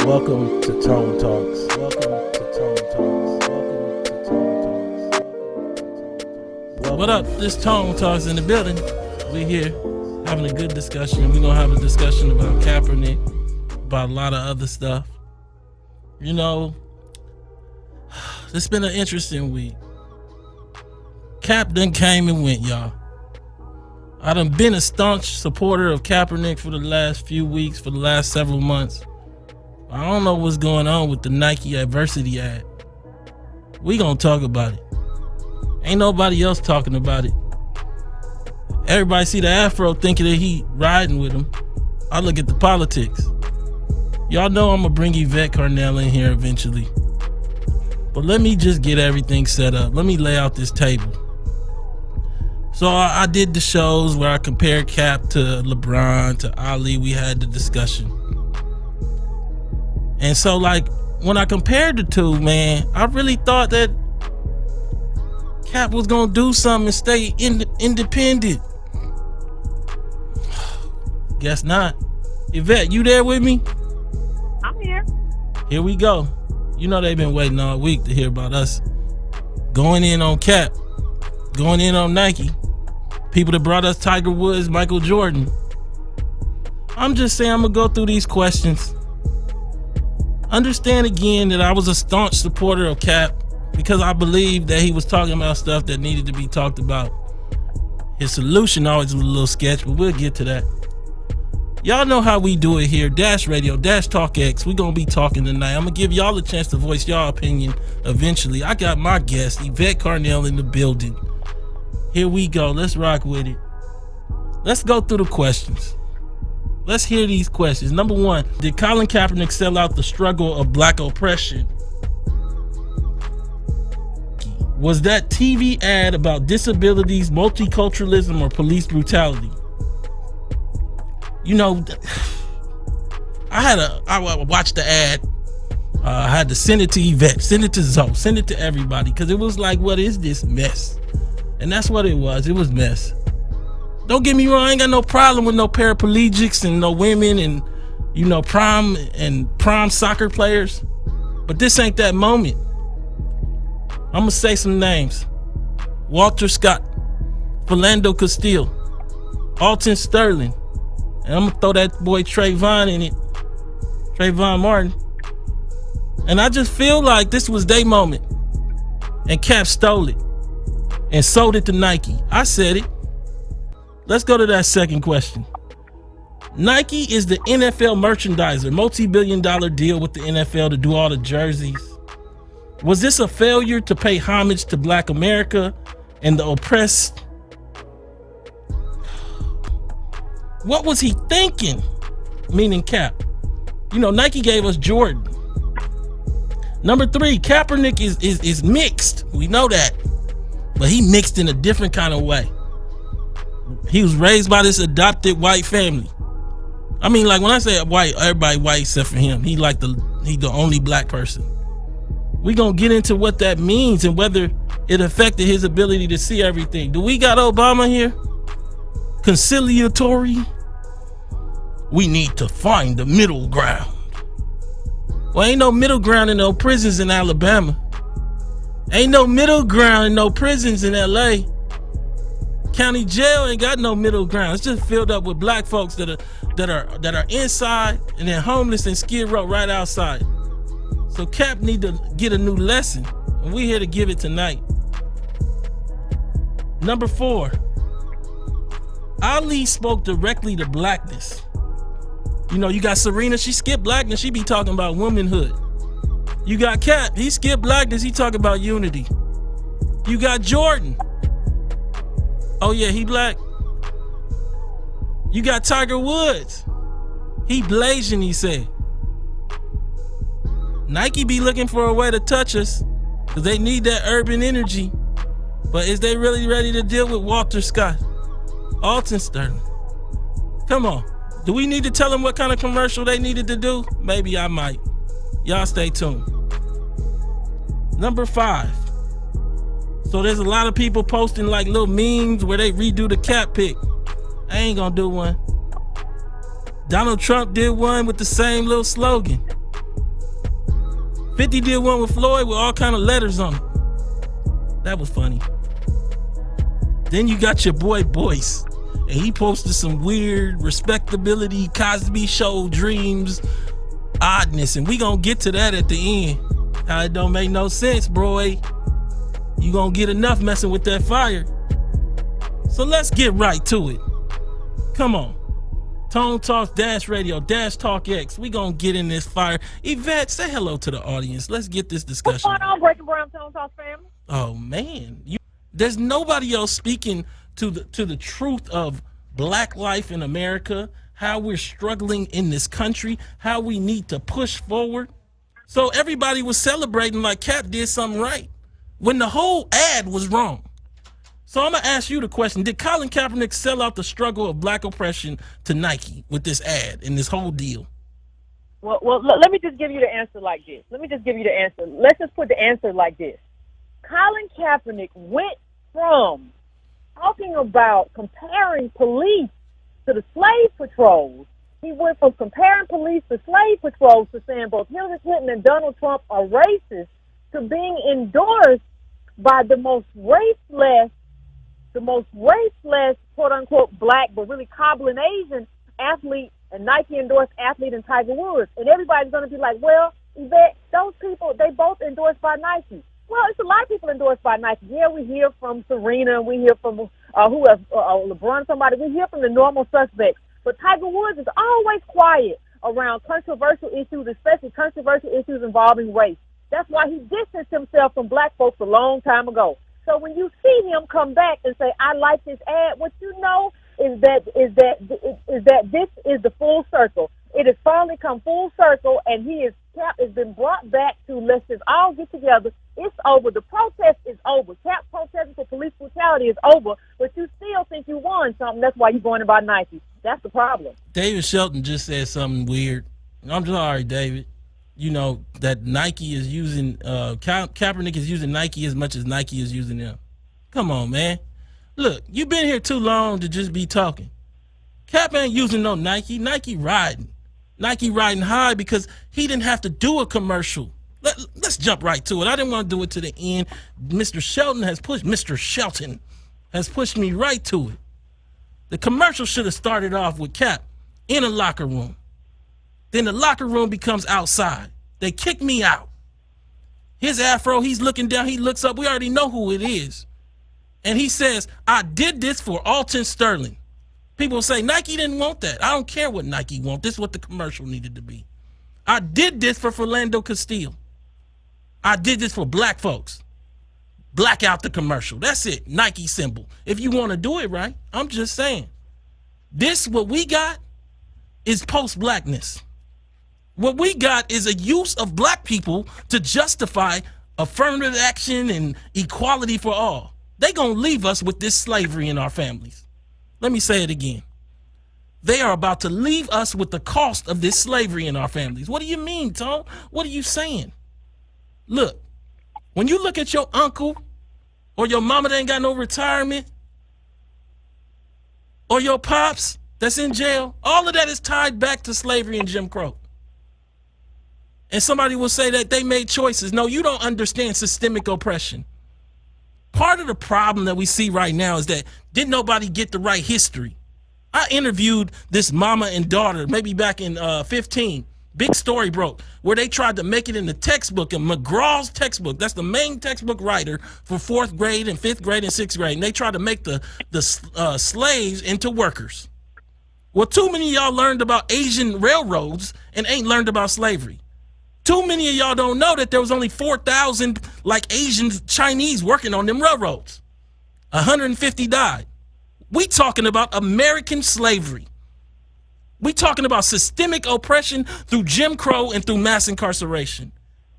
Welcome to Tone Talks. Welcome to Tone Talks. Welcome to Tone Talks. What up? This Tone Talks in the building. We here having a good discussion. We're gonna have a discussion about Kaepernick, about a lot of other stuff. You know, it's been an interesting week. Cap done came and went, y'all. I done been a staunch supporter of Kaepernick for the last few weeks, for the last several months. I don't know what's going on with the Nike adversity ad. We gonna talk about it. Ain't nobody else talking about it. Everybody see the afro thinking that he riding with him. I look at the politics. Y'all know I'm gonna bring Yvette Carnell in here eventually. But let me just get everything set up. Let me lay out this table. So I did the shows where I compared Cap to LeBron, to Ali. We had the discussion. And so, like, when I compared the two, man, I really thought that Cap was gonna do something and stay independent. Guess not. Yvette, you there with me? I'm here. Here we go. You know they've been waiting all week to hear about us going in on Cap, going in on Nike. People that brought us Tiger Woods, Michael Jordan. I'm just saying I'm gonna go through these questions. Understand again that I was a staunch supporter of Cap because I believe that he was talking about stuff that needed to be talked about. His solution always was a little sketch, but we'll get to that. Y'all know how we do it here. Dash Radio, Dash Talk X. We're gonna be talking tonight. I'm gonna give y'all a chance to voice y'all opinion eventually. I got my guest, Yvette Carnell, in the building. Here we go. Let's rock with it. Let's go through the questions. Let's hear these questions. Number one, did Colin Kaepernick sell out the struggle of black oppression? Was that TV ad about disabilities, multiculturalism, or police brutality? You know, I watched the ad. I had to send it to Yvette, send it to Zoe, send it to everybody, because it was like, what is this mess? And that's what it was. It was mess. Don't get me wrong, I ain't got no problem with no paraplegics and no women and, you know, prime soccer players. But this ain't that moment. I'm gonna say some names. Walter Scott, Philando Castile, Alton Sterling, and I'm gonna throw that boy Trayvon in it, Trayvon Martin. And I just feel like this was their moment. And Cap stole it and sold it to Nike. I said it. Let's go to that second question. Nike is the NFL merchandiser, multi-billion-dollar deal with the NFL to do all the jerseys. Was this a failure to pay homage to Black America and the oppressed? What was he thinking? Meaning Cap. You know, Nike gave us Jordan. Number three, Kaepernick is mixed. We know that. But he mixed in a different kind of way. He was raised by this adopted white family. I mean, like when I say white, everybody white except for him. He the only black person. We gonna get into what that means and whether it affected his ability to see everything. Do we got Obama here? Conciliatory? We need to find the middle ground. Well, ain't no middle ground in no prisons in Alabama. Ain't no middle ground in no prisons in LA. County jail ain't got no middle ground. It's just filled up with black folks that are inside and then homeless and Skid Row right outside. So Cap need to get a new lesson, and we here to give it tonight. Number four, Ali spoke directly to blackness. You know, you got Serena, she skipped blackness, she be talking about womanhood. You got Cap, he skipped blackness, he talking about unity. You got Jordan. Oh yeah, he black. You got Tiger Woods. He blazing, he said. Nike be looking for a way to touch us because they need that urban energy. But is they really ready to deal with Walter Scott, Alton Sterling? Come on. Do we need to tell them what kind of commercial they needed to do? Maybe I might. Y'all stay tuned. Number five. So there's a lot of people posting like little memes where they redo the Cap pick. I ain't gonna do one. Donald Trump did one with the same little slogan. 50 did one with Floyd with all kind of letters on it. That was funny. Then you got your boy Boyce, and he posted some weird respectability Cosby Show dreams oddness, and we gonna get to that at the end. How it don't make no sense, bro. You gonna get enough messing with that fire. So let's get right to it. Come on. Tone Talks Dash Radio Dash Talk X. We gonna get in this fire. Yvette, say hello to the audience. Let's get this discussion. What's going on, Breaking Brown Tone Talks family? Oh man, there's nobody else speaking to the truth of Black life in America, how we're struggling in this country, how we need to push forward. So everybody was celebrating like Cap did something right when the whole ad was wrong. So I'm gonna ask you the question: did Colin Kaepernick sell out the struggle of Black oppression to Nike with this ad and this whole deal? Well, let me just give you the answer like this. Let's just put the answer like this. Colin Kaepernick went from talking about comparing police to the slave patrols. He went from comparing police to slave patrols to saying both Hillary Clinton and Donald Trump are racist to being endorsed by the most raceless, quote unquote, Black, but really cobbling Asian athlete and Nike endorsed athlete in Tiger Woods. And everybody's going to be like, well, Yvette, those people, they both endorsed by Nike. Well, it's a lot of people endorsed by Nike. Yeah, we hear from Serena, we hear from LeBron, somebody. We hear from the normal suspects. But Tiger Woods is always quiet around controversial issues, especially controversial issues involving race. That's why he distanced himself from Black folks a long time ago. So when you see him come back and say, I like this ad, what you know is that this is the full circle. It has finally come full circle, and Cap has been brought back to let's just all get together. It's over. The protest is over. Cap protesting for police brutality is over, but you still think you won something. That's why you're going about Nike. That's the problem. David Shelton just said something weird. I'm sorry, David. You know that Nike is using Kaepernick is using Nike as much as Nike is using them. Come on, man. Look, you've been here too long to just be talking. Cap ain't using no Nike. Nike riding high because he didn't have to do a commercial. Let's jump right to it. I didn't want to do it to the end. Mr. Shelton has pushed me right to it. The commercial should have started off with Cap in a locker room. Then the locker room becomes outside. They kick me out. His afro, he's looking down, he looks up. We already know who it is. And he says, I did this for Alton Sterling. People say, Nike didn't want that. I don't care what Nike want. This is what the commercial needed to be. I did this for Philando Castile. I did this for Black folks. Black out the commercial. That's it. Nike symbol. If you want to do it right, I'm just saying. This, what we got, is post-Blackness. What we got is a use of Black people to justify affirmative action and equality for all. They gonna leave us with this slavery in our families. Let me say it again. They are about to leave us with the cost of this slavery in our families. What do you mean, Tom? What are you saying? Look, when you look at your uncle or your mama that ain't got no retirement or your pops that's in jail, all of that is tied back to slavery and Jim Crow. And somebody will say that they made choices. No, you don't understand systemic oppression. Part of the problem that we see right now is that didn't nobody get the right history. I interviewed this mama and daughter maybe back in 15. Big story broke where they tried to make it in the textbook, in McGraw's textbook. That's the main textbook writer for 4th grade and 5th grade and 6th grade. And they tried to make the slaves into workers. Well, too many of y'all learned about Asian railroads and ain't learned about slavery. Too many of y'all don't know that there was only 4,000 like Asian Chinese working on them railroads. 150 died. We talking about American slavery. We talking about systemic oppression through Jim Crow and through mass incarceration.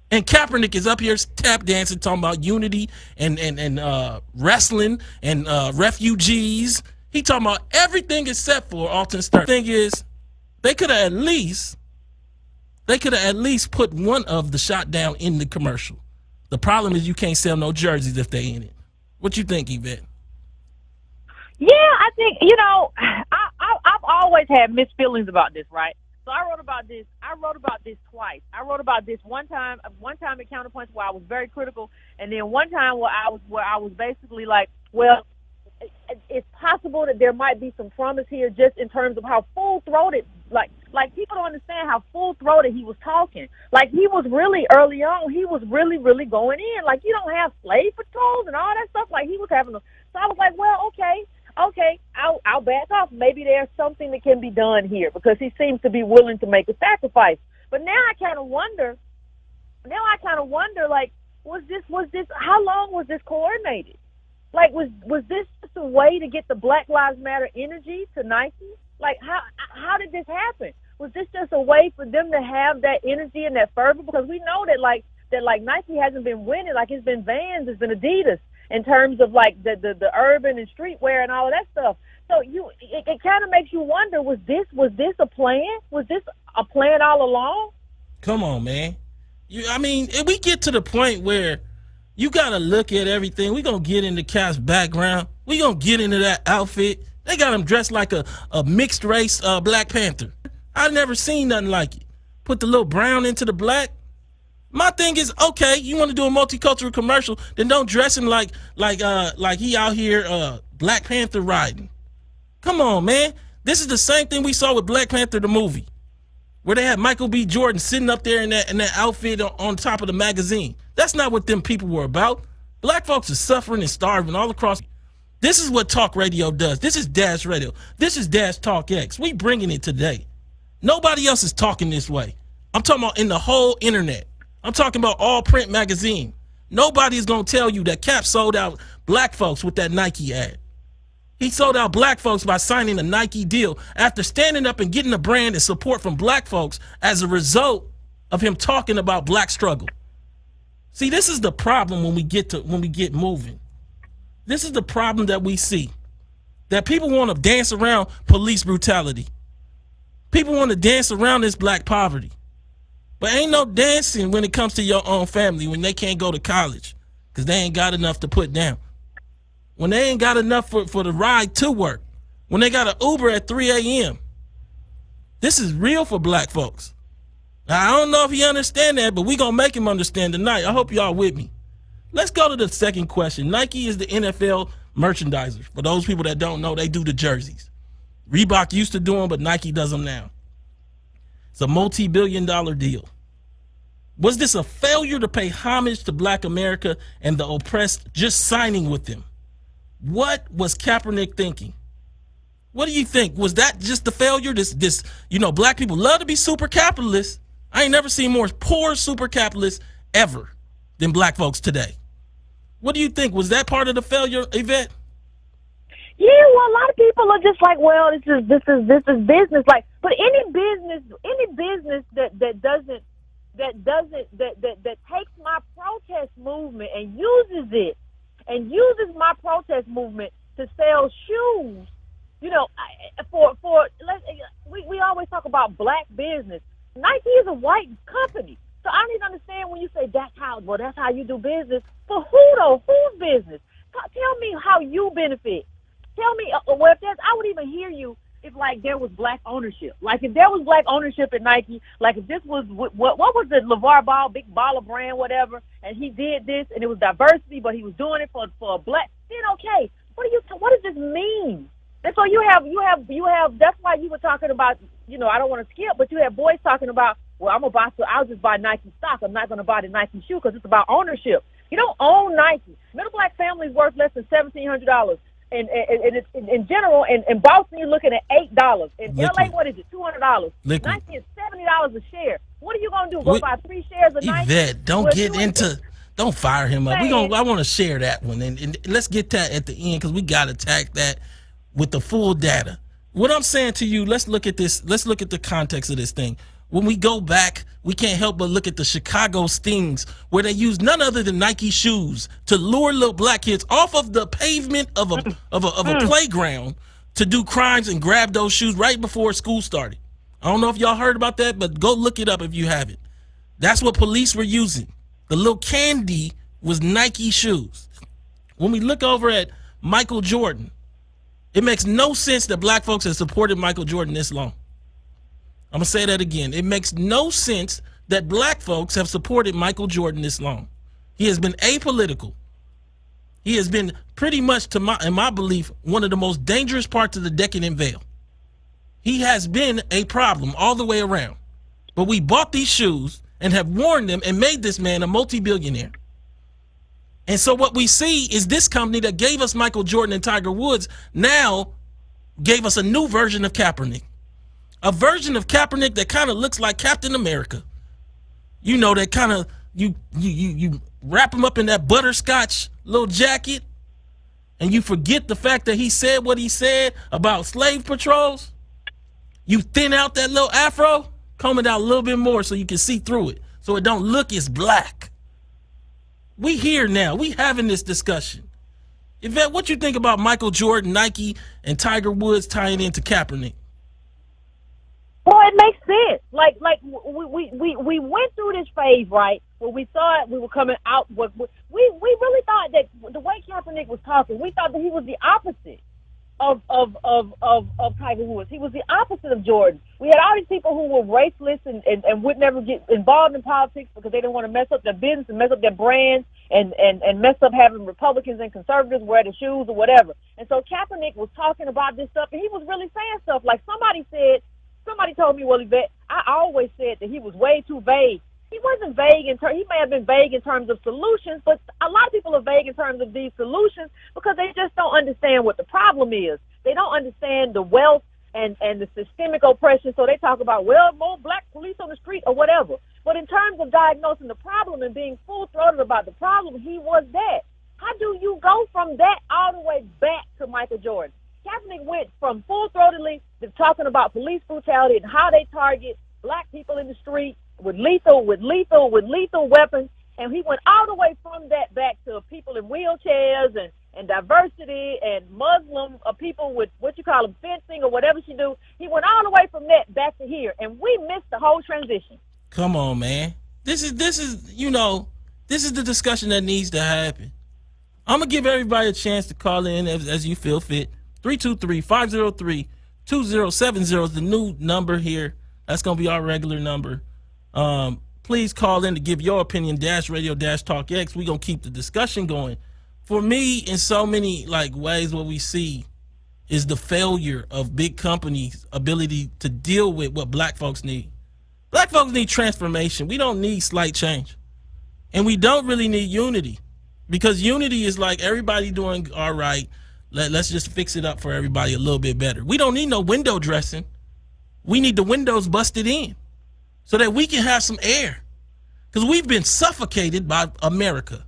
And Kaepernick is up here tap dancing, talking about unity and wrestling and refugees. He talking about everything except for Alton Sterling. The thing is, they could have at least put one of the shot down in the commercial. The problem is you can't sell no jerseys if they in it. What you think, Yvette? Yeah, I think, I've always had mixed feelings about this, right? So I wrote about this. I wrote about this twice. I wrote about this one time at Counterpunch where I was very critical, and then one time where I was basically like, well, it's possible that there might be some promise here, just in terms of how full-throated, like people don't understand how full-throated he was talking. Like, he was really early on. He was really, really going in. Like, you don't have slave patrols and all that stuff. Like, he was having a. So I was like, well, okay, I'll back off. Maybe there's something that can be done here, because he seems to be willing to make a sacrifice. But now I kind of wonder. Like, was this? How long was this coordinated? Like, was this just a way to get the Black Lives Matter energy to Nike? Like, how did this happen? Was this just a way for them to have that energy and that fervor? Because we know that Nike hasn't been winning. Like, it's been Vans, it's been Adidas in terms of like the urban and streetwear and all of that stuff. So it kind of makes you wonder, was this a plan? Was this a plan all along? Come on, man. If we get to the point where you got to look at everything, we going to get into Cap's background. We going to get into that outfit. They got him dressed like a mixed race Black Panther. I never seen nothing like it. Put the little brown into the black. My thing is, okay, you want to do a multicultural commercial, then don't dress him like he out here Black Panther riding. Come on, man. This is the same thing we saw with Black Panther the movie, where they had Michael B. Jordan sitting up there in that outfit on top of the magazine. That's not what them people were about. Black folks are suffering and starving all across. This is what talk radio does. This is Dash Radio. This is Dash Talk X. We bringing it today. Nobody else is talking this way. I'm talking about in the whole internet. I'm talking about all print magazine. Nobody is going to tell you that Cap sold out black folks with that Nike ad. He sold out black folks by signing a Nike deal after standing up and getting the brand and support from black folks as a result of him talking about black struggle. See, this is the problem when we get moving. This is the problem that we see. That people want to dance around police brutality. People want to dance around this black poverty. But ain't no dancing when it comes to your own family when they can't go to college because they ain't got enough to put down. When they ain't got enough for the ride to work. When they got an Uber at 3 a.m. This is real for black folks. Now, I don't know if he understand that, but we going to make him understand tonight. I hope y'all with me. Let's go to the second question. Nike is the NFL merchandiser. For those people that don't know, they do the jerseys. Reebok used to do them, but Nike does them now. It's a multi-billion-dollar deal. Was this a failure to pay homage to Black America and the oppressed just signing with them? What was Kaepernick thinking? What do you think? Was that just the failure? This, black people love to be super capitalists. I ain't never seen more poor super capitalists ever than black folks today. What do you think? Was that part of the failure, Yvette? Yeah, well, a lot of people are just like, well, this is business. Like, but any business that takes my protest movement and uses my protest movement to sell shoes, we always talk about black business. Nike is a white company, so I need to understand when you say that's how you do business. For who though? Whose business? Tell me how you benefit. Tell me, I would even hear you if like there was black ownership. Like if there was black ownership at Nike, like if this was what was the LeVar Ball, big baller brand, whatever, and he did this and it was diversity, but he was doing it for a black. Then okay, what does this mean? And so you have. That's why you were talking about. I don't want to skip, but you have boys talking about. Well, I'll just buy Nike stock. I'm not going to buy the Nike shoe because it's about ownership. You don't own Nike. Middle black family is worth less than $1,700. And in general, in Boston, you're looking at $8. In LA, what is it? $200. Nike is $70 a share. What are you gonna do? Go buy 3 shares of Nike? Yvette, don't fire him up. I want to share that one, and let's get that at the end because we got to attack that with the full data. What I'm saying to you, let's look at this. Let's look at the context of this thing. When we go back, we can't help but look at the Chicago stings where they use none other than Nike shoes to lure little black kids off of the pavement of a playground to do crimes and grab those shoes right before school started. I don't know if y'all heard about that, but go look it up if you haven't. That's what police were using. The little candy was Nike shoes. When we look over at Michael Jordan, it makes no sense that black folks have supported Michael Jordan this long. I'm going to say that again. It makes no sense that black folks have supported Michael Jordan this long. He has been apolitical. He has been pretty much, in my belief, one of the most dangerous parts of the decadent veil. He has been a problem all the way around. But we bought these shoes and have worn them and made this man a multi-billionaire. And so what we see is this company that gave us Michael Jordan and Tiger Woods now gave us a new version of Kaepernick. A version of Kaepernick that kind of looks like Captain America. You know, that kind of, you wrap him up in that butterscotch little jacket and you forget the fact that he said what he said about slave patrols. You thin out that little afro, comb it out a little bit more so you can see through it, so it don't look as black. We here now. We having this discussion. Yvette, what you think about Michael Jordan, Nike, and Tiger Woods tying into Kaepernick? Well, it makes sense. Like we went through this phase, right, where we thought we were coming out. We really thought that the way Kaepernick was talking, we thought that he was the opposite of Tiger Woods. He was the opposite of Jordan. We had all these people who were raceless and would never get involved in politics because they didn't want to mess up their business and mess up their brands and mess up having Republicans and conservatives wear the shoes or whatever. And so Kaepernick was talking about this stuff, and he was really saying stuff like somebody told me, well, Yvette, I always said that he was way too vague. He wasn't vague he may have been vague in terms of solutions, but a lot of people are vague in terms of these solutions because they just don't understand what the problem is. They don't understand the wealth and the systemic oppression. So they talk about, well, more black police on the street or whatever. But in terms of diagnosing the problem and being full-throated about the problem, he was that. How do you go from that all the way back to Michael Jordan? Kaepernick went from full-throatedly to talking about police brutality and how they target black people in the street with lethal weapons, and he went all the way from that back to people in wheelchairs and diversity and Muslim people with what you call them fencing or whatever she do. He went all the way from that back to here, and we missed the whole transition. Come on, man. This is the discussion that needs to happen. I'm gonna give everybody a chance to call in as you feel fit. 323-503-2070 is the new number here. That's gonna be our regular number. Please call in to give your opinion. _radio-talk X. We're gonna keep the discussion going. For me, in so many ways, what we see is the failure of big companies' ability to deal with what black folks need. Black folks need transformation. We don't need slight change, and we don't really need unity, because unity is like everybody doing all right. Let's just fix it up for everybody a little bit better. We don't need no window dressing. We need the windows busted in so that we can have some air, because we've been suffocated by America.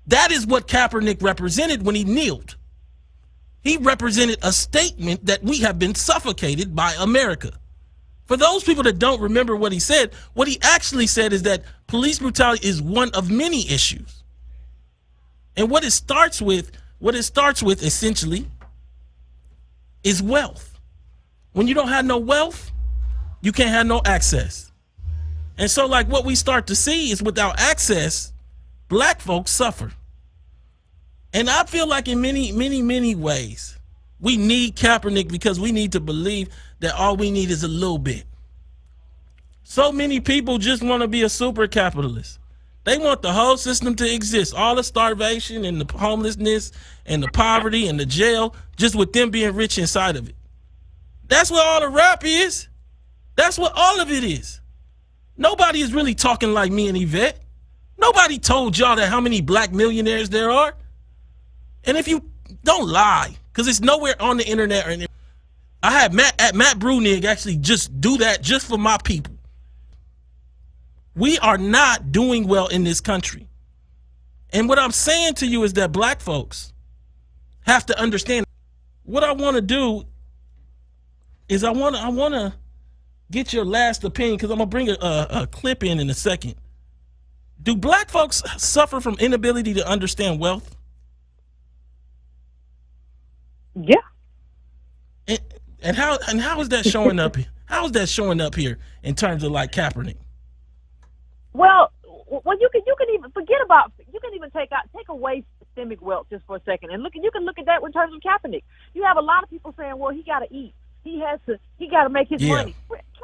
That is what Kaepernick represented when he kneeled. He represented a statement that we have been suffocated by America. For those people that don't remember what he actually said is that police brutality is one of many issues. And what it starts with essentially is wealth. When you don't have no wealth, you can't have no access. And so what we start to see is without access, black folks suffer. And I feel like in many ways, we need Kaepernick because we need to believe that all we need is a little bit. So many people just want to be a super capitalist. They want the whole system to exist, all the starvation and the homelessness and the poverty and the jail, just with them being rich inside of it. That's what all the rap is. That's what all of it is. Nobody is really talking like me and Yvette. Nobody told y'all that how many black millionaires there are. And if you don't lie, because it's nowhere on the internet. I had Matt Brunig actually just do that just for my people. We are not doing well in this country. And what I'm saying to you is that black folks have to understand. What I want to do is I want to get your last opinion, because I'm going to bring a clip in a second. Do black folks suffer from inability to understand wealth? Yeah. And how is that showing up? How is that showing up here in terms of Kaepernick? Well, you can even forget about, you can even take away systemic wealth just for a second and you can look at that in terms of Kaepernick. You have a lot of people saying, well, he got to eat. He got to make his money.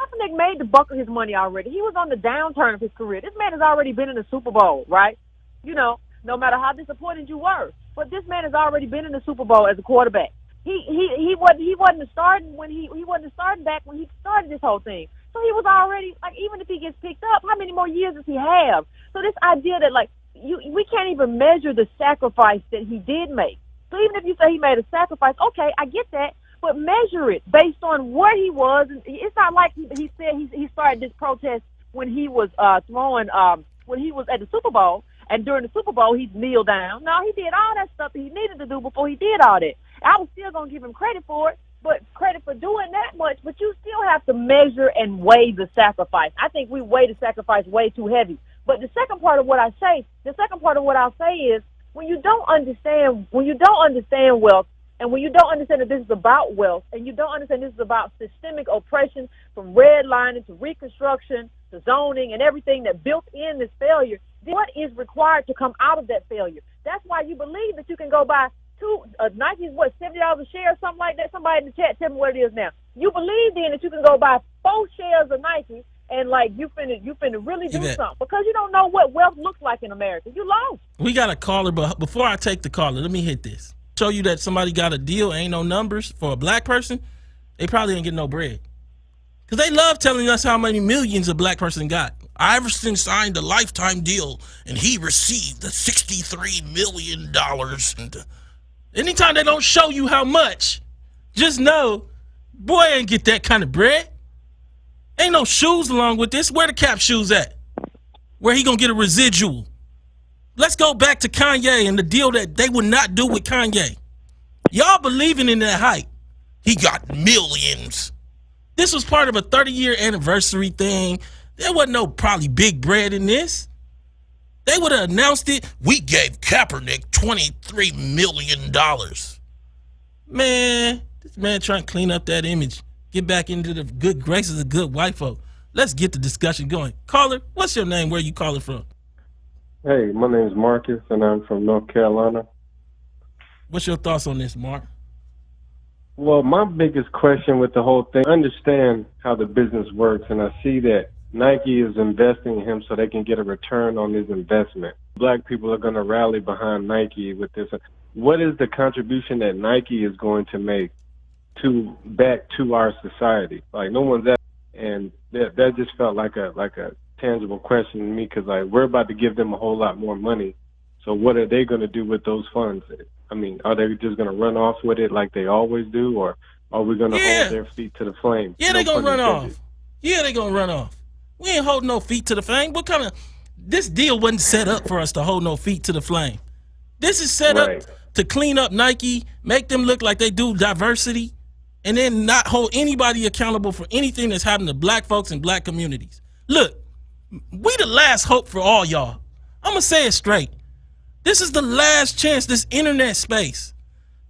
Kaepernick made the buck of his money already. He was on the downturn of his career. This man has already been in the Super Bowl, right? You know, no matter how disappointed you were, but this man has already been in the Super Bowl as a quarterback. He wasn't starting when he wasn't a starting back when he started this whole thing. So he was already, like, even if he gets picked up, how many more years does he have? So this idea that, like, we can't even measure the sacrifice that he did make. So even if you say he made a sacrifice, okay, I get that, but measure it based on where he was. And it's not like he said he started this protest when he was when he was at the Super Bowl, and during the Super Bowl he kneeled down. No, he did all that stuff that he needed to do before he did all that. I was still gonna give him credit for it, but credit for doing that much. But you still have to measure and weigh the sacrifice. I think we weigh the sacrifice way too heavy. But the second part of what I'll say is when you don't understand wealth, and when you don't understand that this is about wealth, and you don't understand this is about systemic oppression from redlining to Reconstruction to zoning and everything that built in this failure, then what is required to come out of that failure? That's why you believe that you can go buy Nike's, $70 a share or something like that? Somebody in the chat, tell me what it is now. You believe then that you can go buy 4 shares of Nike and, like, you finna really do Yvette, something because you don't know what wealth looks like in America. You lost. We got a caller, but before I take the caller, let me hit this. Show you that somebody got a deal, ain't no numbers for a black person, they probably ain't getting no bread. Because they love telling us how many millions a black person got. Iverson signed a lifetime deal and he received the $63 million. And anytime they don't show you how much, just know, boy ain't get that kind of bread. Ain't no shoes along with this. Where the Cap shoes at? Where he gonna get a residual? Let's go back to Kanye and the deal that they would not do with Kanye. Y'all believing in that hype. He got millions. This was part of a 30-year anniversary thing. There wasn't no probably big bread in this. They would have announced it. We gave Kaepernick $23 million. Man, this man trying to clean up that image. Get back into the good graces of good white folk. Let's get the discussion going. Caller, what's your name? Where you calling from? Hey, my name is Marcus, and I'm from North Carolina. What's your thoughts on this, Mark? Well, my biggest question with the whole thing, I understand how the business works, and I see that Nike is investing in him so they can get a return on his investment. Black people are going to rally behind Nike with this. What is the contribution that Nike is going to make back to our society? Like, no one's at, and that just felt like a tangible question to me, because, like, we're about to give them a whole lot more money. So what are they going to do with those funds? I mean, are they just going to run off with it like they always do, or are we going to hold their feet to the flame? Yeah, they're going to run off. Yeah, they're going to run off. We ain't holding no feet to the flame. What kind of, this deal wasn't set up for us to hold no feet to the flame. This is set up to clean up Nike, make them look like they do diversity, and then not hold anybody accountable for anything that's happened to black folks and black communities. Look, we the last hope for all y'all. I'm going to say it straight. This is the last chance, this internet space.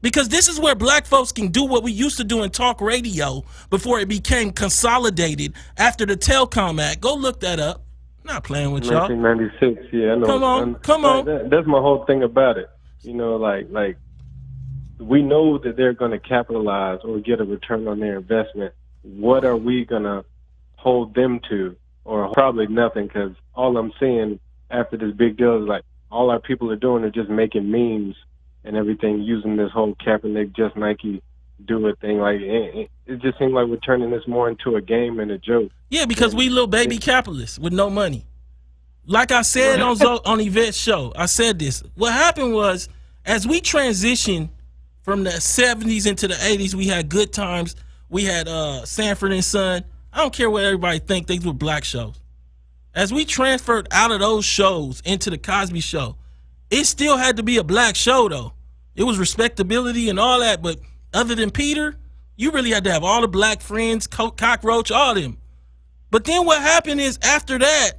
Because this is where black folks can do what we used to do in talk radio before it became consolidated after the Telecom Act. Go look that up. I'm not playing with y'all. 1996, yeah, I know. Come on. That's my whole thing about it. You know, like we know that they're going to capitalize or get a return on their investment. What are we going to hold them to? Or probably nothing, because all I'm seeing after this big deal is, like, all our people are doing are just making memes and everything, using this whole Kaepernick just Nike do it thing. Like, it just seems like we're turning this more into a game and a joke. Yeah, because we little baby capitalists with no money. Like I said on Yvette's show, I said this. What happened was, as we transitioned from the 70s into the 80s, we had Good Times. We had Sanford and Son. I don't care what everybody think, they were black shows. As we transferred out of those shows into the Cosby Show, it still had to be a black show, though. It was respectability and all that, but other than Peter, you really had to have all the black friends, Cockroach, all them. But then what happened is, after that,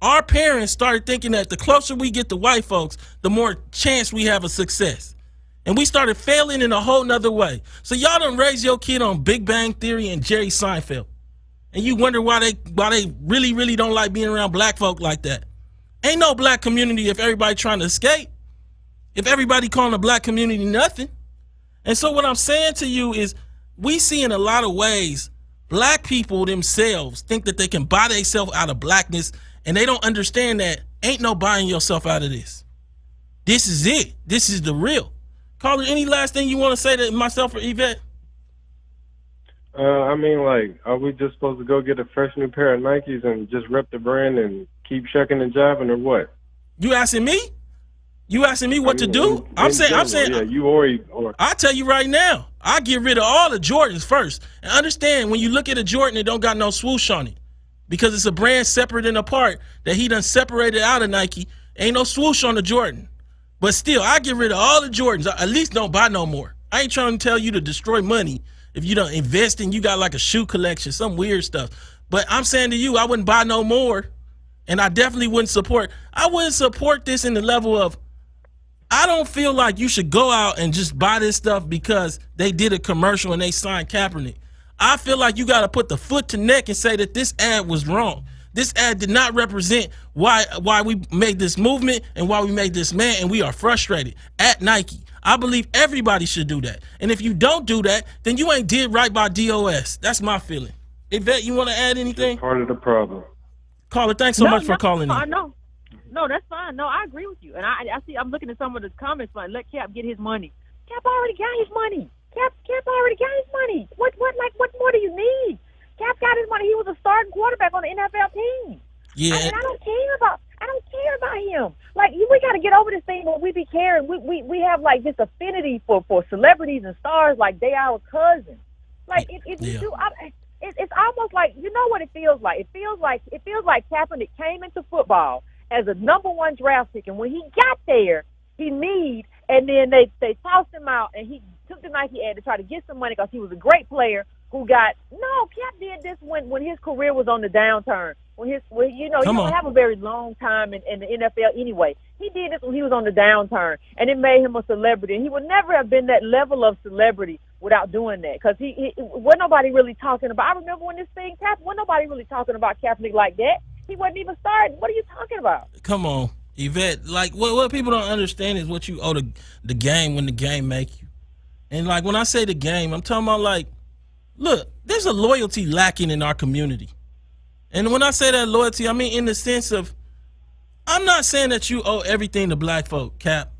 our parents started thinking that the closer we get to white folks, the more chance we have of success. And we started failing in a whole nother way. So y'all done raise your kid on Big Bang Theory and Jerry Seinfeld. And you wonder why they really don't like being around black folk like that. Ain't no black community if everybody trying to escape. If everybody calling the black community nothing. And so what I'm saying to you is, we see in a lot of ways Black people themselves think that they can buy themselves out of blackness, and they don't understand that ain't no buying yourself out of this. This is it. This is the real. Colin, any last thing you want to say to myself or Yvette? I mean, like, are we just supposed to go get a fresh new pair of Nikes and just rep the brand and keep shucking and jiving, or what? You asking me? You asking me what to do? I'm saying, yeah, you or I tell you right now, I get rid of all the Jordans first. And understand, when you look at a Jordan, it don't got no swoosh on it, because it's a brand separate and apart that he done separated out of Nike. Ain't no swoosh on the Jordan. But still, I get rid of all the Jordans. At least don't buy no more. I ain't trying to tell you to destroy money if you don't invest in, you got like a shoe collection, some weird stuff. But I'm saying to you, I wouldn't buy no more. And I definitely wouldn't support. I wouldn't support this in the level of, I don't feel like you should go out and just buy this stuff because they did a commercial and they signed Kaepernick. I feel like you got to put the foot to neck and say that this ad was wrong. This ad did not represent why we made this movement and why we made this man, and we are frustrated at Nike. I believe everybody should do that. And if you don't do that, then you ain't did right by DOS. That's my feeling. Yvette, you want to add anything? part of the problem. Caller, thanks so much for calling in. No, that's fine. No, I agree with you. And I see, I'm looking at some of the comments like, let Cap get his money. Cap already got his money. Cap already got his money. What more do you need? Cap got his money. He was a starting quarterback on the NFL team. Yeah. I don't care about him. Like, we got to get over this thing where we be caring. We have like this affinity for celebrities and stars like they our cousins. Like if you do, it's almost like, you know what it feels like. It feels like Kaepernick came into football as a #1 draft pick, and when he got there, he kneed, and then they tossed him out, and he took the Nike ad to try to get some money because he was a great player who got Cap did this when his career was on the downturn. He don't have a very long time in the NFL anyway. He did this when he was on the downturn, and it made him a celebrity. And he would never have been that level of celebrity without doing that, because he wasn't nobody really talking about. I remember when this thing happened, wasn't nobody really talking about Kaepernick like that. He wasn't even starting. What are you talking about? Come on, Yvette. Like, what people don't understand is what you owe the game when the game make you. And like, when I say the game, I'm talking about, like, look, there's a loyalty lacking in our community. And when I say that loyalty, I mean in the sense of, I'm not saying that you owe everything to black folk, Cap.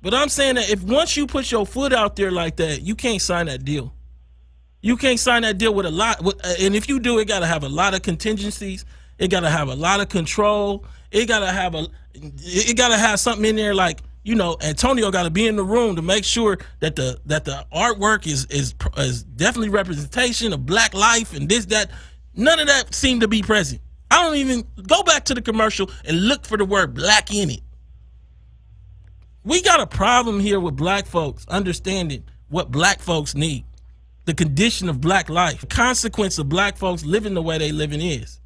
But I'm saying that if once you put your foot out there like that, you can't sign that deal. You can't sign that deal with a lot. And if you do, it got to have a lot of contingencies. It got to have a lot of control. It got to have something in there like, Antonio got to be in the room to make sure that the artwork is definitely representation of black life and this, that. None of that seemed to be present. I don't even go back to the commercial and look for the word black in it. We got a problem here with black folks understanding what black folks need, the condition of black life, the consequence of black folks living the way they living is.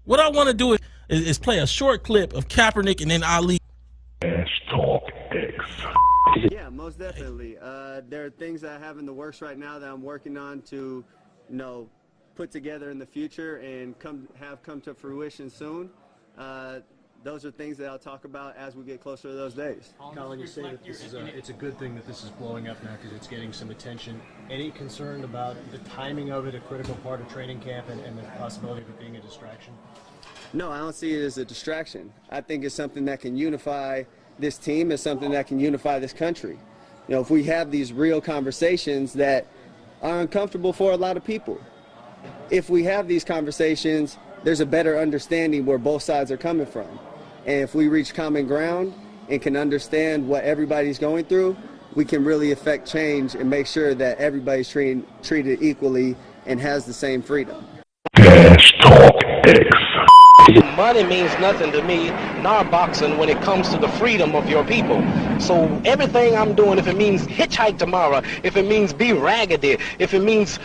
What I want to do is play a short clip of Kaepernick and then Ali. Talk X. Yeah, most definitely. There are things that I have in the works right now that I'm working on to, put together in the future and come to fruition soon. Those are things that I'll talk about as we get closer to those days. Colin, you say that it's a good thing that this is blowing up now because it's getting some attention. Any concern about the timing of it, a critical part of training camp, and the possibility of it being a distraction? No, I don't see it as a distraction. I think it's something that can unify this team. It's something that can unify this country. If we have these real conversations that are uncomfortable for a lot of people, if we have these conversations, there's a better understanding where both sides are coming from. And if we reach common ground and can understand what everybody's going through, we can really affect change and make sure that everybody's treated equally and has the same freedom. Talk X. Money means nothing to me, nor boxing, when it comes to the freedom of your people. So everything I'm doing, if it means hitchhike tomorrow, if it means be raggedy, if it means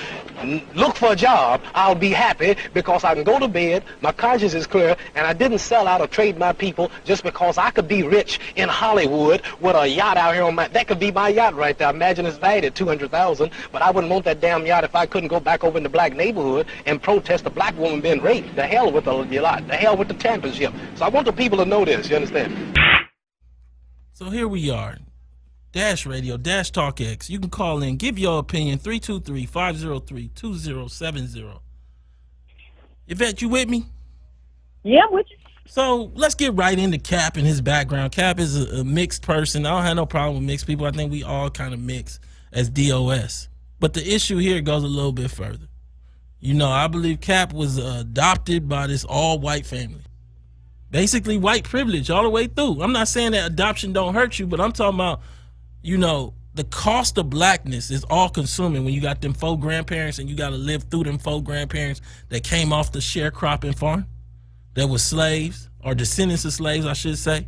look for a job, I'll be happy because I can go to bed, my conscience is clear, and I didn't sell out or trade my people just because I could be rich in Hollywood with a yacht out here that could be my yacht right there. Imagine it's valued at $200,000, but I wouldn't want that damn yacht if I couldn't go back over in the black neighborhood and protest a black woman being raped. The hell with the yacht, the hell with the championship. So I want the people to know this, you understand? So here we are. Dash Radio, Dash Talk X. You can call in, give your opinion, 323-503-2070. Yvette, you with me? Yeah, I'm with you. So let's get right into Cap and his background. Cap is a mixed person. I don't have no problem with mixed people. I think we all kind of mix as DOS. But the issue here goes a little bit further. You know, I believe Cap was adopted by this all-white family. Basically white privilege all the way through. I'm not saying that adoption don't hurt you, but I'm talking about, you know, the cost of blackness is all consuming when you got them 4 grandparents and you got to live through them 4 grandparents that came off the sharecropping farm, that was slaves or descendants of slaves, I should say.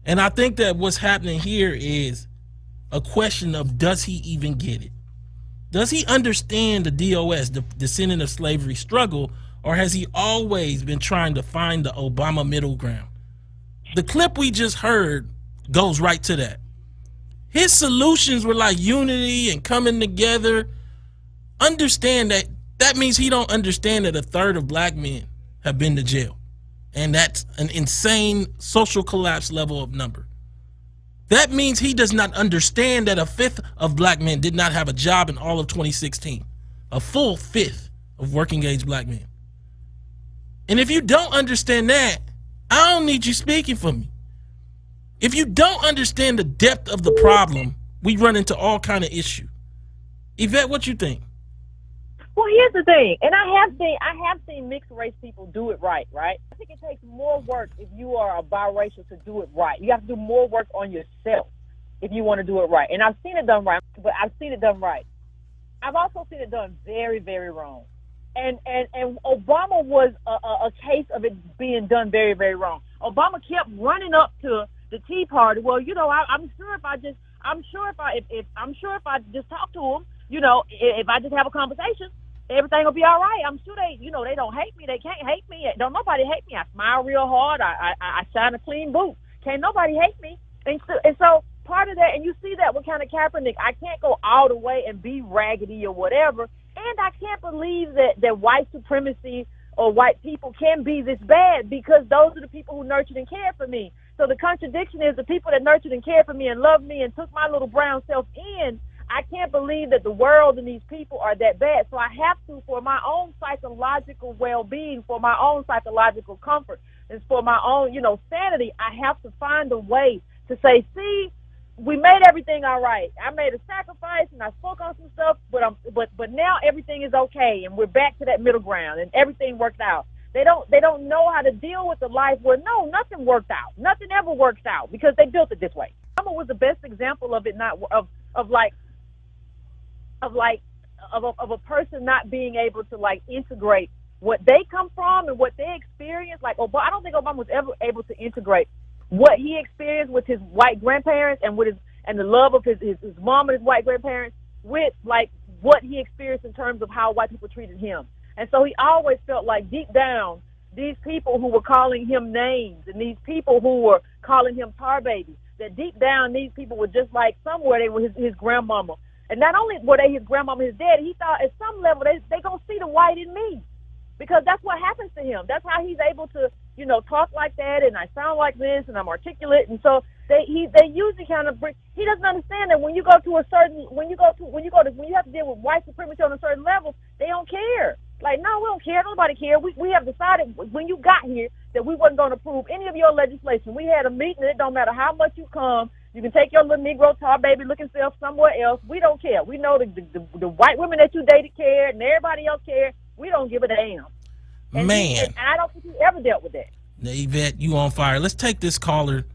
And I think that what's happening here is a question of, does he even get it? Does he understand the DOS, the descendant of slavery struggle, or has he always been trying to find the Obama middle ground? The clip we just heard goes right to that. His solutions were like unity and coming together. Understand that means he don't understand that 1/3 of black men have been to jail. And that's an insane social collapse level of number. That means he does not understand that 1/5 of black men did not have a job in all of 2016. A full 1/5 of working age black men. And if you don't understand that, I don't need you speaking for me. If you don't understand the depth of the problem, we run into all kind of issue. Yvette, what you think? Well, here's the thing, and I have seen mixed race people do it right? I think it takes more work if you are a biracial to do it right. You have to do more work on yourself if you want to do it right. And I've seen it done right, but I've seen it done right. I've also seen it done very, very wrong. And Obama was a case of it being done very, very wrong. Obama kept running up to the Tea Party. Well, you know, I'm sure if I just talk to him, you know, if I just have a conversation, everything will be all right. I'm sure they don't hate me. They can't hate me. Don't nobody hate me. I smile real hard. I shine a clean boot. Can't nobody hate me. And so part of that, and you see that with kind of Kaepernick, I can't go all the way and be raggedy or whatever. And I can't believe that white supremacy or white people can be this bad, because those are the people who nurtured and cared for me. So the contradiction is the people that nurtured and cared for me and loved me and took my little brown self in, I can't believe that the world and these people are that bad. So I have to, for my own psychological well-being, for my own psychological comfort, and for my own, you know, sanity, I have to find a way to say, see, we made everything all right. I made a sacrifice and I spoke on some stuff, but now everything is okay and we're back to that middle ground and everything worked out. They don't know how to deal with the life where nothing worked out. Nothing ever works out because they built it this way. Obama was the best example of it, of a person not being able to like integrate what they come from and what they experience. Like Obama, I don't think Obama was ever able to integrate what he experienced with his white grandparents and the love of his mom and his white grandparents with like what he experienced in terms of how white people treated him. And so he always felt like deep down, these people who were calling him names and these people who were calling him tar baby, that deep down these people were just like somewhere they were his grandmama. And not only were they his grandmama, his dad, he thought at some level they gonna see the white in me, because that's what happens to him. That's how he's able to, you know, talk like that, and I sound like this, and I'm articulate, and so they usually kind of bring. He doesn't understand that when you have to deal with white supremacy on a certain level, they don't care. Like, no, we don't care. Nobody care. We have decided when you got here that we wasn't going to approve any of your legislation. We had a meeting. It don't matter how much you come. You can take your little Negro tar baby looking self somewhere else. We don't care. We know the white women that you dated cared and everybody else cared. We don't give a damn. And Man. And I don't think he ever dealt with that. Now, Yvette, you on fire. Let's take this caller.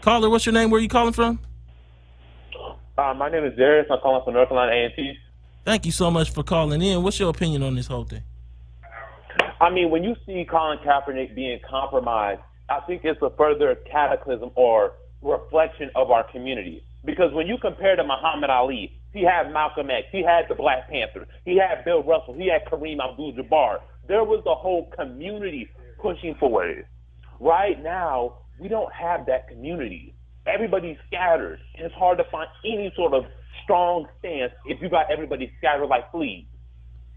Caller, what's your name? Where are you calling from? My name is Darius. I'm calling from North Carolina A&T. Thank you so much for calling in. What's your opinion on this whole thing? I mean, when you see Colin Kaepernick being compromised, I think it's a further cataclysm or reflection of our community. Because when you compare to Muhammad Ali, he had Malcolm X, he had the Black Panther, he had Bill Russell, he had Kareem Abdul-Jabbar. There was the whole community pushing for it. Right now, we don't have that community. Everybody's scattered, and it's hard to find any sort of strong stance if you got everybody scattered like fleas.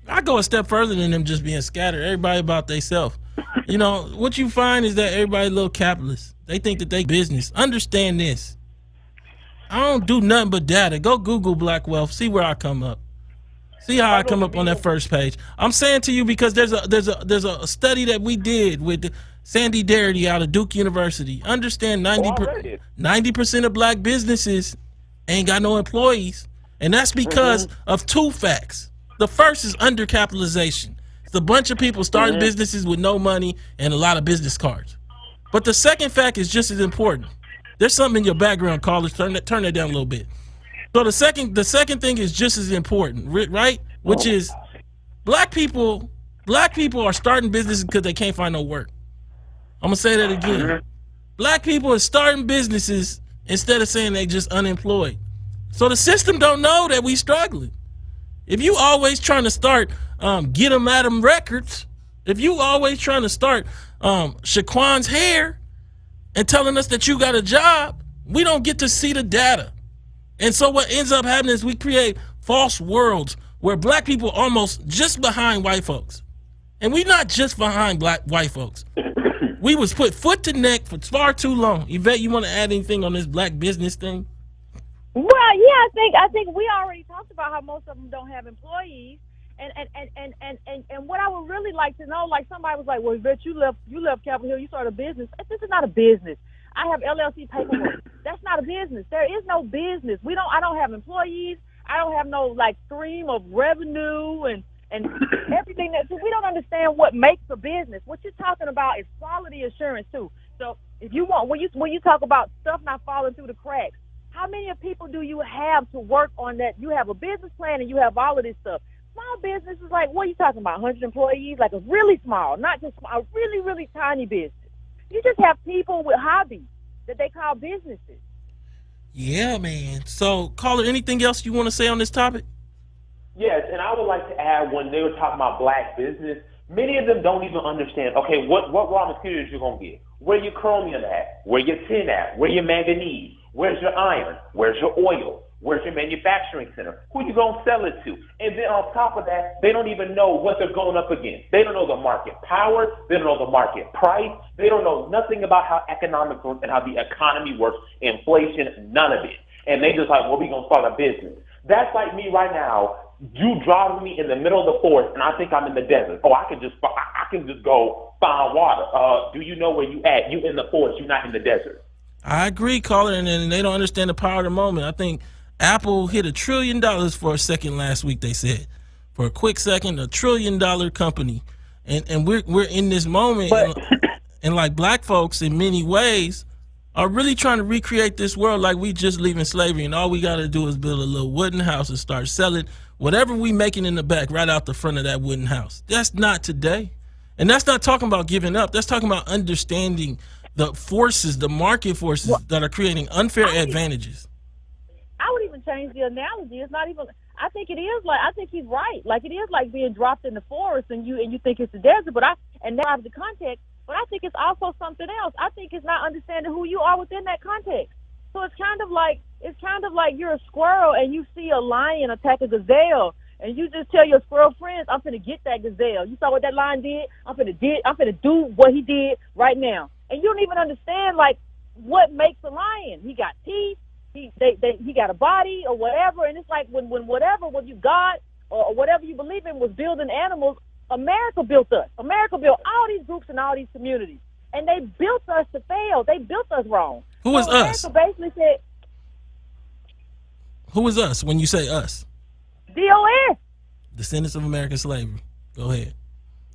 I go a step further than them just being scattered. Everybody about themselves. You know, what you find is that everybody a little capitalist. They think that they business. Understand this. I don't do nothing but data. Go Google black wealth. See where I come up. See how I come up on that first page. I'm saying to you because there's a study that we did with Sandy Darity out of Duke University. Understand 90% of black businesses ain't got no employees, and that's because of two facts. The first is undercapitalization. It's a bunch of people starting businesses with no money and a lot of business cards. But the second fact is just as important. There's something in your background, callers. Turn that down a little bit. So the second thing is just as important, right? Which is black people are starting businesses because they can't find no work. I'm gonna say that again. Black people are starting businesses instead of saying they just unemployed. So the system don't know that we struggling. If you always trying to start Get 'em at 'em records, if you always trying to start Shaquan's hair and telling us that you got a job, we don't get to see the data. And so what ends up happening is we create false worlds where black people are almost just behind white folks. And we're not just behind white folks. We was put foot to neck for far too long. Yvette, you want to add anything on this black business thing? Well, yeah, I think we already talked about how most of them don't have employees. And what I would really like to know, like somebody was like, well, Yvette, you left Capitol Hill, you started a business. This is not a business. I have LLC paperwork. That's not a business. There is no business. I don't have employees. I don't have no like stream of revenue and everything that, so we don't understand what makes a business. What you're talking about is quality assurance too. So if you want, when you talk about stuff not falling through the cracks, how many people do you have to work on that? You have a business plan and you have all of this stuff. Small business is like, what are you talking about? 100 employees, like a really small, not just a really, really tiny business. You just have people with hobbies that they call businesses. Yeah, man. So, caller, anything else you want to say on this topic? Yes, and I would like to add, when they were talking about black business, many of them don't even understand, okay, what raw materials you're going to get. Where your chromium at? Where your tin at? Where your manganese? Where's your iron? Where's your oil? Where's your manufacturing center? Who you going to sell it to? And then on top of that, they don't even know what they're going up against. They don't know the market power. They don't know the market price. They don't know nothing about how economics works and how the economy works, inflation, none of it. And they just like, well, we going to start a business. That's like me right now. You driving me in the middle of the forest, and I think I'm in the desert. Oh, I can just go find water. Do you know where you at? You in the forest. You're not in the desert. I agree, caller, and they don't understand the power of the moment. I think Apple hit $1 trillion for a second last week. They said, for a quick second, $1 trillion company, and we're in this moment, and like black folks in many ways are really trying to recreate this world like we just leaving slavery, and all we got to do is build a little wooden house and start selling whatever we making in the back right out the front of that wooden house. That's not today, and that's not talking about giving up. That's talking about understanding the forces, the market forces that are creating unfair advantages. I would even change the analogy. It's not even. I think it is like. I think he's right. Like it is like being dropped in the forest, and you think it's the desert, but that's the context. But I think it's also something else. I think it's not understanding who you are within that context. So it's kind of like you're a squirrel and you see a lion attack a gazelle, and you just tell your squirrel friends, "I'm finna get that gazelle. You saw what that lion did? I'm finna do what he did right now." And you don't even understand like what makes a lion. He got teeth. He got a body or whatever. And it's like when you got or whatever you believe in was building animals. America built us. America built all these groups and all these communities, and they built us to fail. They built us wrong. Who is us? America basically said, who is us when you say us? DOS. Descendants of American slavery. Go ahead.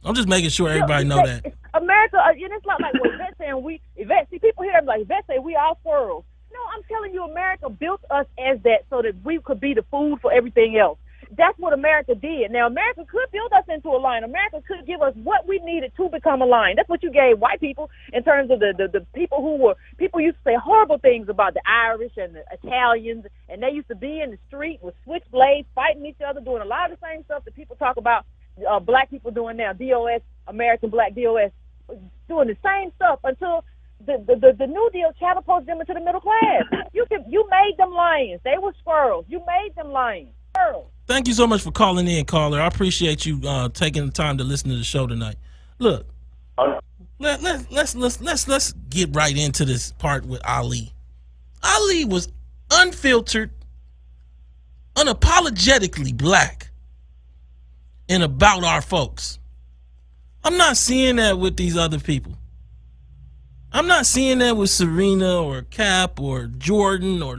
I'm just making sure everybody know that. America, and it's not like what Yvette saying. Yvette, see, people here like Yvette say we all squirrels. No, I'm telling you, America built us as that so that we could be the food for everything else. That's what America did. Now, America could build us into a lion. America could give us what we needed to become a lion. That's what you gave white people in terms of the people used to say horrible things about the Irish and the Italians, and they used to be in the street with switchblades, fighting each other, doing a lot of the same stuff that people talk about black people doing now. DOS, American Black DOS, doing the same stuff until the New Deal catapulted them into the middle class. You made them lions. They were squirrels. You made them lions. Squirrels. Thank you so much for calling in, caller. I appreciate you taking the time to listen to the show tonight. Look, let's get right into this part with Ali. Ali was unfiltered, unapologetically black and about our folks. I'm not seeing that with these other people. I'm not seeing that with Serena or Cap or Jordan or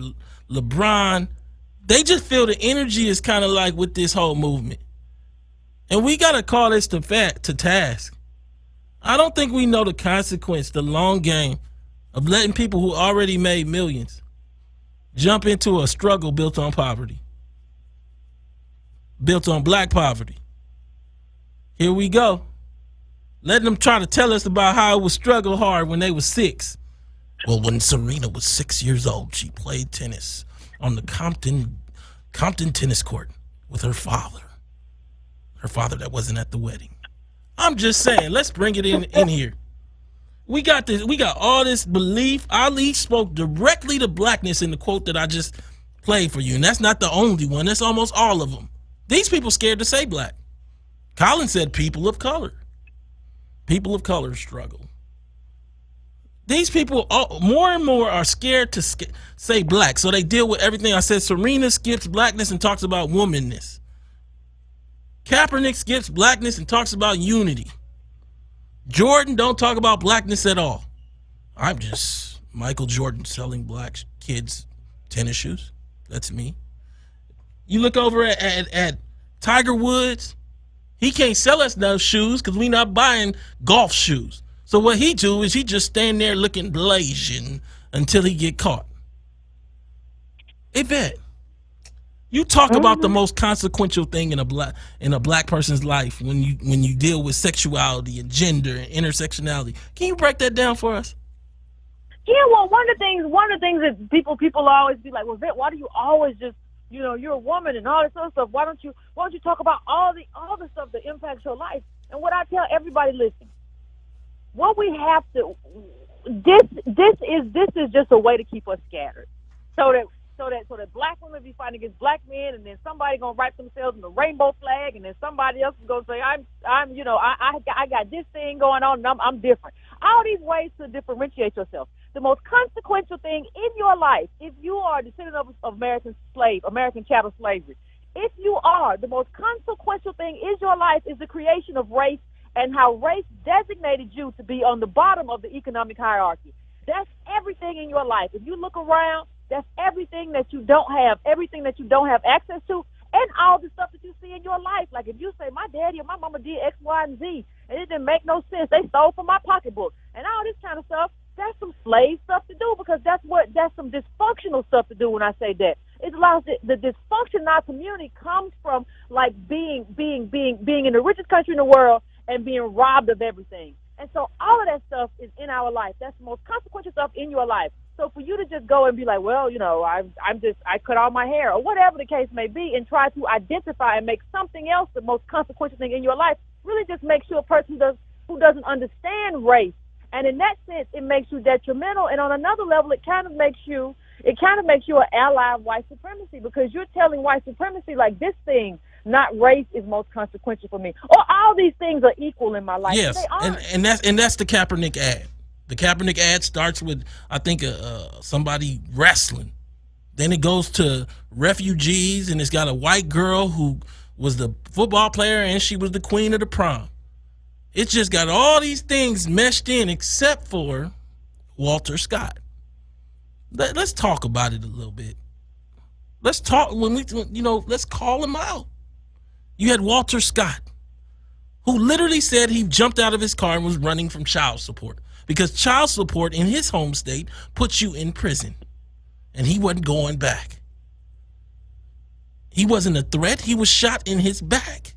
LeBron. They just feel the energy is kind of like with this whole movement. And we got to call this to task. I don't think we know the consequence, the long game of letting people who already made millions jump into a struggle built on poverty, built on black poverty. Here we go. Letting them try to tell us about how it was struggle hard when they was 6. Well, when Serena was 6 years old, she played tennis on the Compton tennis court with her father that wasn't at the wedding. I'm just saying, let's bring it in here. We got this. We got all this belief. Ali spoke directly to blackness in the quote that I just played for you, and that's not the only one. That's almost all of them. These people scared to say black. Colin said people of color. People of color struggle. These people more and more are scared to say black, so they deal with everything. I said Serena skips blackness and talks about womanness. Kaepernick skips blackness and talks about unity. Jordan don't talk about blackness at all. I'm just Michael Jordan selling black kids tennis shoes. That's me. You look over at Tiger Woods. He can't sell us those shoes because we not buying golf shoes. So what he do is he just stand there looking blazing until he get caught. Yvette, you talk about the most consequential thing in a black person's life when you deal with sexuality and gender and intersectionality. Can you break that down for us? Yeah, well, one of the things that people always be like, well, Yvette, why do you always just, you're a woman and all this other stuff. Why don't you talk about all the stuff that impacts your life? And what I tell everybody, listen, what we have to, this is just a way to keep us scattered, so that black women be fighting against black men, and then somebody gonna write themselves in the rainbow flag, and then somebody else is gonna say I got this thing going on, and I'm different. All these ways to differentiate yourself. The most consequential thing in your life, if you are a descendant of American chattel slavery, if you are, the most consequential thing in your life is the creation of race and how race designated you to be on the bottom of the economic hierarchy. That's everything in your life. If you look around, that's everything that you don't have access to, and all the stuff that you see in your life. Like if you say, my daddy or my mama did X, Y, and Z, and it didn't make no sense. They stole from my pocketbook and all this kind of stuff. That's some slave stuff to do, because that's some dysfunctional stuff to do. When I say that, it allows the dysfunction in our community comes from like being in the richest country in the world and being robbed of everything. And so all of that stuff is in our life. That's the most consequential stuff in your life. So for you to just go and be like, well, I cut all my hair, or whatever the case may be, and try to identify and make something else the most consequential thing in your life, really just makes you a person who doesn't understand race. And in that sense, it makes you detrimental. And on another level, it kind of makes you an ally of white supremacy, because you're telling white supremacy, like, this thing, not race, is most consequential for me, or all these things are equal in my life. Yes, and that's the Kaepernick ad. The Kaepernick ad starts with, I think, somebody wrestling. Then it goes to refugees, and it's got a white girl who was the football player, and she was the queen of the prom. It's just got all these things meshed in, except for Walter Scott. Let's talk about it a little bit. Let's talk let's call him out. You had Walter Scott, who literally said he jumped out of his car and was running from child support, because child support in his home state puts you in prison, and he wasn't going back. He wasn't a threat. He was shot in his back.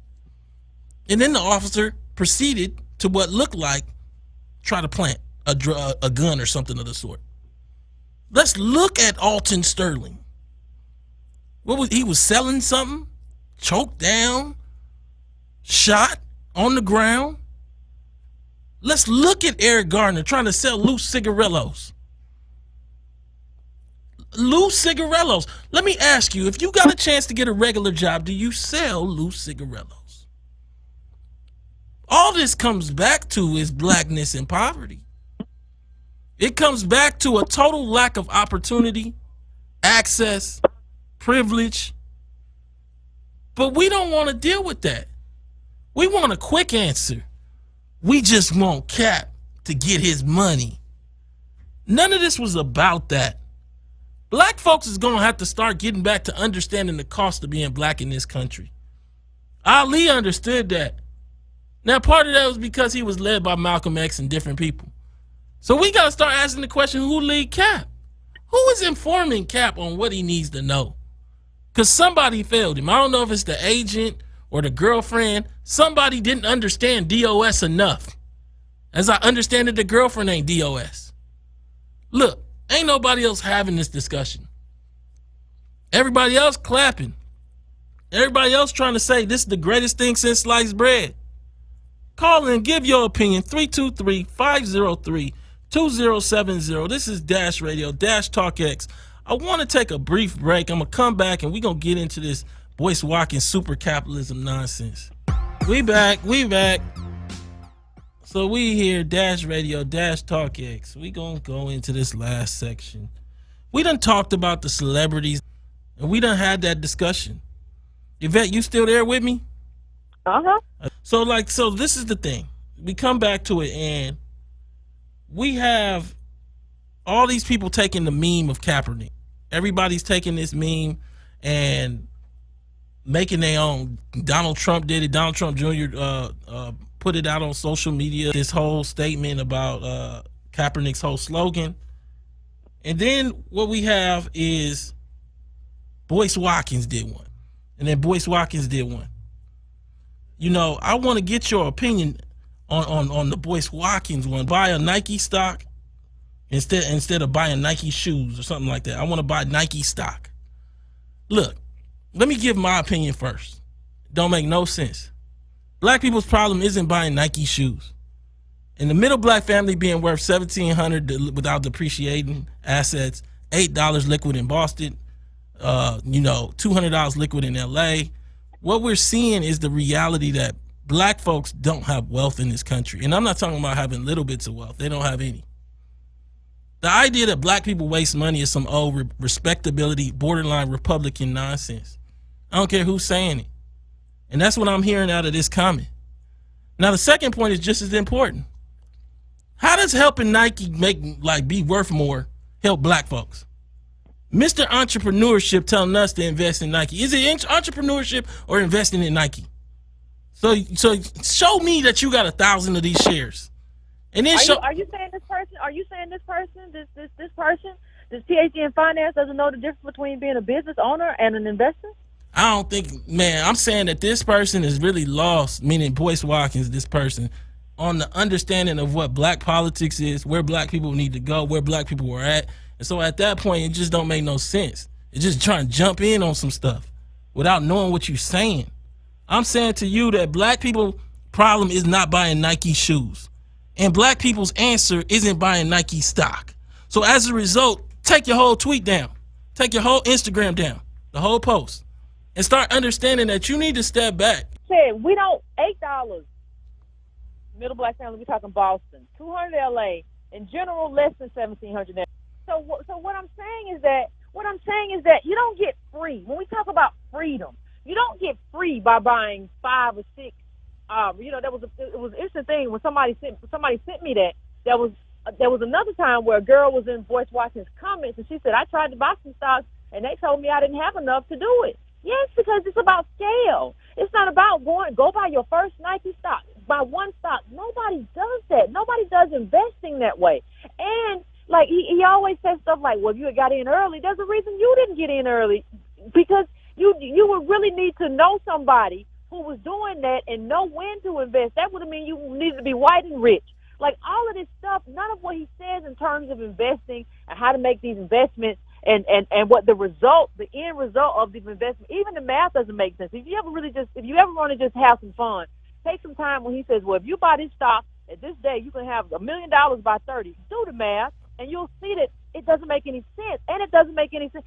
And then the officer proceeded to what looked like try to plant a gun or something of the sort. Let's look at Alton Sterling. He was selling something, choked down, shot on the ground. Let's look at Eric Garner trying to sell loose cigarillos. Loose cigarillos. Let me ask you, if you got a chance to get a regular job, do you sell loose cigarillos? All this comes back to is blackness and poverty. It comes back to a total lack of opportunity, access, privilege. But we don't want to deal with that. We want a quick answer. We just want Cap to get his money. None of this was about that. Black folks is going to have to start getting back to understanding the cost of being black in this country. Ali understood that. Now, part of that was because he was led by Malcolm X and different people. So we got to start asking the question, who lead Cap? Who is informing Cap on what he needs to know? Because somebody failed him. I don't know if it's the agent or the girlfriend. Somebody didn't understand DOS enough. As I understand it, the girlfriend ain't DOS. Look, ain't nobody else having this discussion. Everybody else clapping. Everybody else trying to say this is the greatest thing since sliced bread. Call in, give your opinion, 323-503-2070. This is Dash Radio, Dash Talk X. I want to take a brief break. I'm going to come back and we're going to get into this Boyce Watkins super capitalism nonsense. We back. So we here, Dash Radio, Dash Talk X. We going to go into this last section. We done talked about the celebrities and we done had that discussion. Yvette, you still there with me? Uh-huh. So this is the thing. We come back to it and we have all these people taking the meme of Kaepernick. Everybody's taking this meme and making their own. Donald Trump did it. Donald Trump Jr. Put it out on social media, this whole statement about Kaepernick's whole slogan. And then what we have is Boyce Watkins did one. And then Boyce Watkins did one. You know, I want to get your opinion on the Boyce Watkins one. Buy a Nike stock instead of buying Nike shoes or something like that. I want to buy Nike stock. Look, let me give my opinion first. Don't make no sense. Black people's problem isn't buying Nike shoes. In the middle black family being worth $1,700 without depreciating assets, $8 liquid in Boston, $200 liquid in LA. What we're seeing is the reality that black folks don't have wealth in this country. And I'm not talking about having little bits of wealth. They don't have any. The idea that black people waste money is some old respectability, borderline Republican nonsense. I don't care who's saying it. And that's what I'm hearing out of this comment. Now, the second point is just as important. How does helping Nike be worth more help black folks? Mr. Entrepreneurship telling us to invest in Nike. Is it entrepreneurship or investing in Nike? So show me that you got 1,000 of these shares. And then are you saying this person? Are you saying this person, this person, this PhD in finance doesn't know the difference between being a business owner and an investor? I don't think, man. I'm saying that this person is really lost, meaning Boyce Watkins, this person, on the understanding of what black politics is, where black people need to go, where black people are at. And so at that point, it just don't make no sense. It's just trying to jump in on some stuff without knowing what you're saying. I'm saying to you that black people's problem is not buying Nike shoes. And black people's answer isn't buying Nike stock. So as a result, take your whole tweet down. Take your whole Instagram down, the whole post. And start understanding that you need to step back. Said we don't $8. Middle black family, we talking Boston. 200 LA. In general, less than 1,700. So what I'm saying is that you don't get free. When we talk about freedom, you don't get free by buying 5 or 6. It was an interesting thing when somebody sent me that. There was another time where a girl was in Boyce Watkins' comments and she said, I tried to buy some stocks and they told me I didn't have enough to do it. Yes, because it's about scale. It's not about go buy your first Nike stock, buy one stock. Nobody does that. Nobody does investing that way. And like he always says stuff like, well, if you had got in early, there's a reason you didn't get in early, because you would really need to know somebody who was doing that and know when to invest. That would have mean you needed to be white and rich. Like all of this stuff, none of what he says in terms of investing and how to make these investments and what the end result of the investment, even the math doesn't make sense. If you ever want to just have some fun, take some time when he says, well, if you buy this stock at this day, you can have $1 million by 30. Do the math, and you'll see that it doesn't make any sense, and it doesn't make any sense.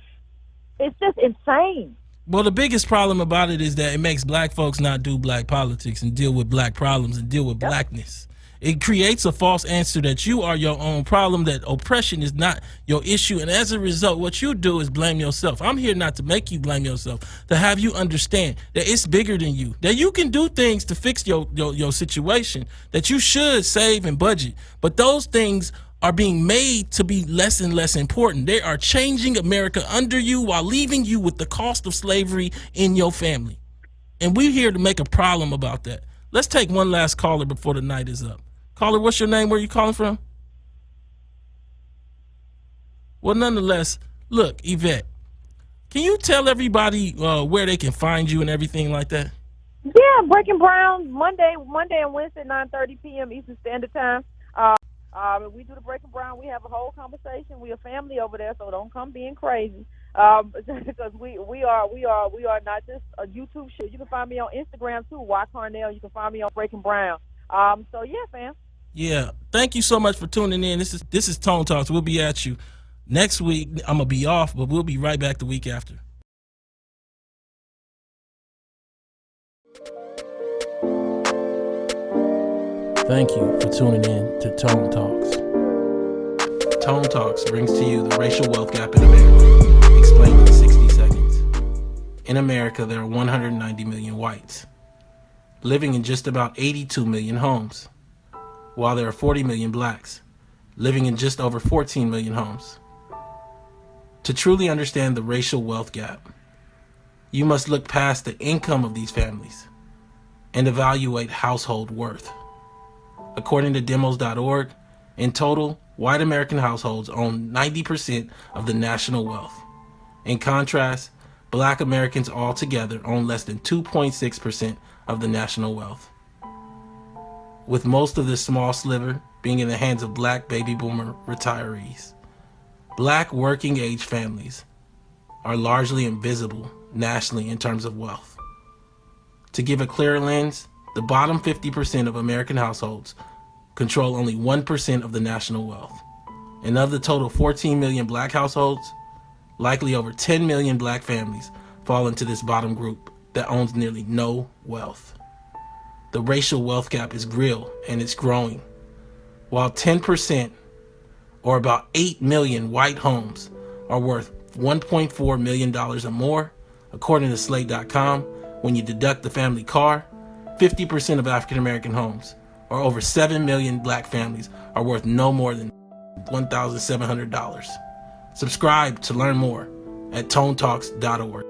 It's just insane. Well, the biggest problem about it is that it makes black folks not do black politics and deal with black problems and deal with blackness. It creates a false answer that you are your own problem, that oppression is not your issue. And as a result, what you do is blame yourself. I'm here not to make you blame yourself, to have you understand that it's bigger than you, that you can do things to fix your situation, that you should save and budget. But those things are being made to be less and less important. They are changing America under you while leaving you with the cost of slavery in your family. And we're here to make a problem about that. Let's take one last caller before the night is up. Caller, what's your name? Where are you calling from? Well, nonetheless, look, Yvette, can you tell everybody where they can find you and everything like that? Yeah, Breaking Brown, Monday and Wednesday, 9:30 p.m. Eastern Standard Time. We do the Breaking Brown. We have a whole conversation. We a family over there, so don't come being crazy. Because we are not just a YouTube show. You can find me on Instagram too, Carnell. You can find me on Breaking Brown. So yeah, fam. Yeah, thank you so much for tuning in. This is Tone Talks. We'll be at you next week. I'm gonna be off, but we'll be right back the week after. Thank you for tuning in to Tone Talks. Tone Talks brings to you the racial wealth gap in America, explained in 60 seconds. In America, there are 190 million whites, living in just about 82 million homes, while there are 40 million blacks, living in just over 14 million homes. To truly understand the racial wealth gap, you must look past the income of these families and evaluate household worth. According to demos.org, in total, white American households own 90% of the national wealth. In contrast, black Americans altogether own less than 2.6% of the national wealth, with most of this small sliver being in the hands of black baby boomer retirees. Black working age families are largely invisible nationally in terms of wealth. To give a clearer lens, the bottom 50% of American households control only 1% of the national wealth. And of the total 14 million black households, likely over 10 million black families fall into this bottom group that owns nearly no wealth. The racial wealth gap is real and it's growing. While 10%, or about 8 million white homes, are worth $1.4 million or more, according to Slate.com, when you deduct the family car, 50% of African American homes, or over 7 million black families, are worth no more than $1,700. Subscribe to learn more at tonetalks.org.